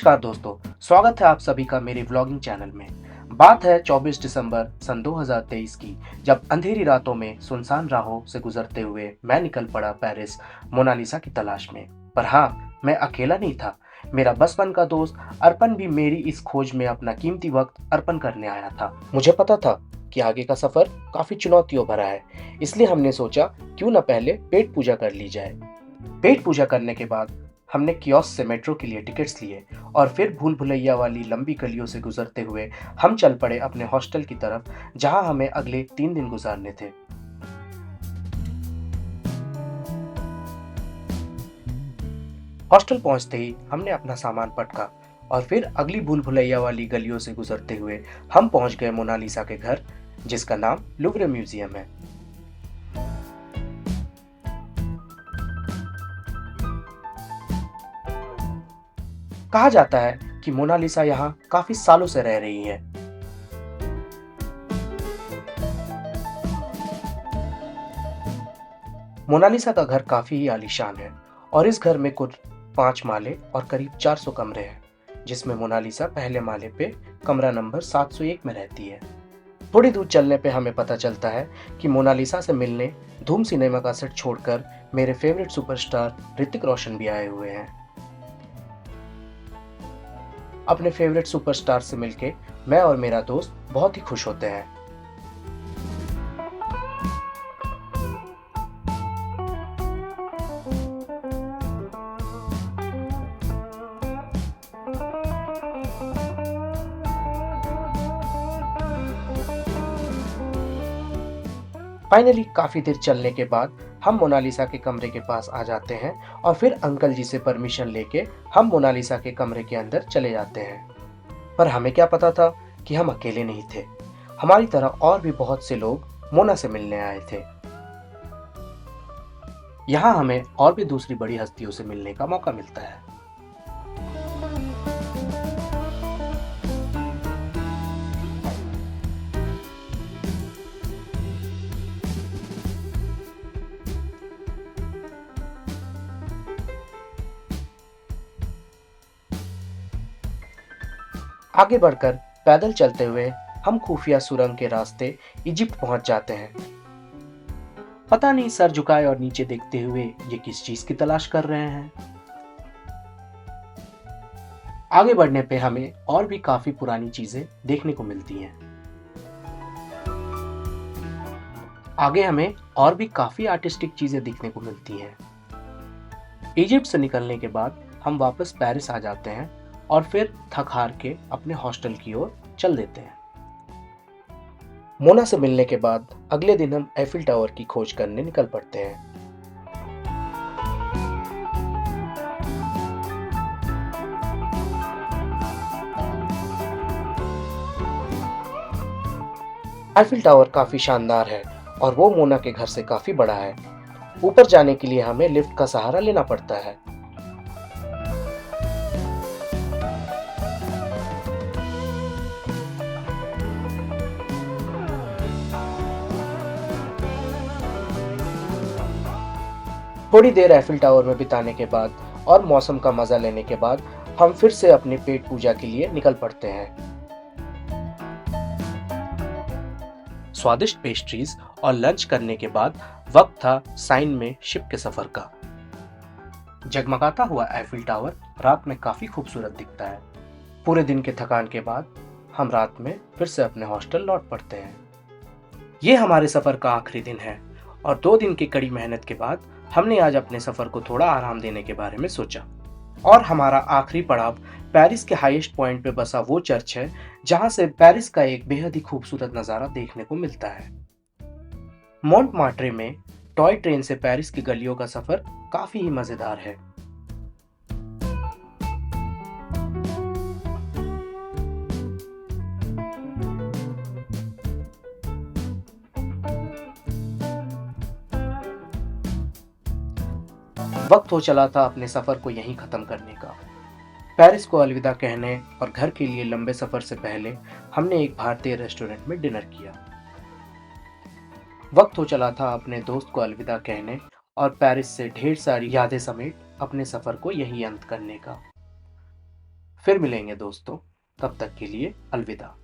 नमस्कार दोस्तों, स्वागत है आप सभी का मेरे व्लॉगिंग चैनल में। बात है 24 दिसंबर सन 2023 की, जब अंधेरी रातों में सुनसान राहों से गुजरते हुए मैं निकल पड़ा पेरिस मोनालिसा की तलाश में। पर हाँ, मैं अकेला नहीं था। मेरा बचपन का दोस्त अर्पण भी मेरी इस खोज में अपना कीमती वक्त अर्पण करने आया था। मुझे पता था कि आगे का सफर काफी चुनौतियों भरा है, इसलिए हमने सोचा क्यों न पहले पेट पूजा कर ली जाए। पेट पूजा करने के बाद हमने कियोस्क से मेट्रो के लिए टिकट्स लिए और फिर भूल भुलैया वाली लंबी गलियों से गुजरते हुए हम चल पड़े अपने हॉस्टल की तरफ, जहां हमें अगले 3 दिन गुजारने थे। हॉस्टल पहुंचते ही हमने अपना सामान पटका और फिर अगली भूल भुलैया वाली गलियों से गुजरते हुए हम पहुंच गए मोनालिसा के घर, जिसका नाम लुव्रे म्यूजियम है। कहा जाता है कि मोनालिसा यहाँ काफी सालों से रह रही है। मोनालिसा का घर काफी ही आलीशान है और इस घर में कुल 5 माले और करीब 400 कमरे हैं, जिसमें मोनालिसा पहले माले पे कमरा नंबर 701 में रहती है। थोड़ी दूर चलने पे हमें पता चलता है कि मोनालिसा से मिलने धूम सिनेमा का सेट छोड़कर मेरे फेवरेट सुपरस्टार ऋतिक रोशन भी आए हुए हैं। अपने फेवरेट सुपरस्टार से मिलके मैं और मेरा दोस्त बहुत ही खुश होते हैं। फाइनली काफी देर चलने के बाद हम मोनालिसा के कमरे के पास आ जाते हैं और फिर अंकल जी से परमिशन लेके हम मोनालिसा के कमरे के अंदर चले जाते हैं। पर हमें क्या पता था कि हम अकेले नहीं थे। हमारी तरह और भी बहुत से लोग मोना से मिलने आए थे। यहाँ हमें और भी दूसरी बड़ी हस्तियों से मिलने का मौका मिलता है। आगे बढ़कर पैदल चलते हुए हम खुफिया सुरंग के रास्ते इजिप्ट पहुंच जाते हैं। पता नहीं सर झुकाए और नीचे देखते हुए ये किस चीज की तलाश कर रहे हैं। आगे बढ़ने पे हमें और भी काफी पुरानी चीजें देखने को मिलती हैं। आगे हमें और भी काफी आर्टिस्टिक चीजें देखने को मिलती हैं। इजिप्ट से निकलने के बाद हम वापस पेरिस आ जाते हैं और फिर थक हार के अपने हॉस्टल की ओर चल देते हैं। मोना से मिलने के बाद अगले दिन हम एफिल टावर की खोज करने निकल पड़ते हैं। एफिल टावर काफी शानदार है और वो मोना के घर से काफी बड़ा है। ऊपर जाने के लिए हमें लिफ्ट का सहारा लेना पड़ता है। थोड़ी देर एफिल टावर में बिताने के बाद और मौसम का मजा लेने के बाद हम फिर से अपनी पेट पूजा के लिए निकल पड़ते हैं। स्वादिष्ट पेस्ट्रीज और लंच करने के बाद वक्त था साइन में शिप के सफर का। जगमगाता हुआ एफिल टावर रात में काफी खूबसूरत दिखता है। पूरे दिन के थकान के बाद हम रात में फिर से अपने हॉस्टल लौट पड़ते हैं। ये हमारे सफर का आखिरी दिन है और 2 दिन की कड़ी मेहनत के बाद हमने आज अपने सफर को थोड़ा आराम देने के बारे में सोचा और हमारा आखिरी पड़ाव पेरिस के हाईएस्ट पॉइंट पे बसा वो चर्च है, जहां से पेरिस का एक बेहद ही खूबसूरत नजारा देखने को मिलता है। मोंटमार्ट्रे में टॉय ट्रेन से पेरिस की गलियों का सफर काफी ही मजेदार है। वक्त हो चला था अपने सफर को यहीं खत्म करने का। पेरिस को अलविदा कहने और घर के लिए लंबे सफर से पहले हमने एक भारतीय रेस्टोरेंट में डिनर किया। वक्त हो चला था अपने दोस्त को अलविदा कहने और पेरिस से ढेर सारी यादें समेत अपने सफर को यहीं अंत करने का। फिर मिलेंगे दोस्तों, तब तक के लिए अलविदा।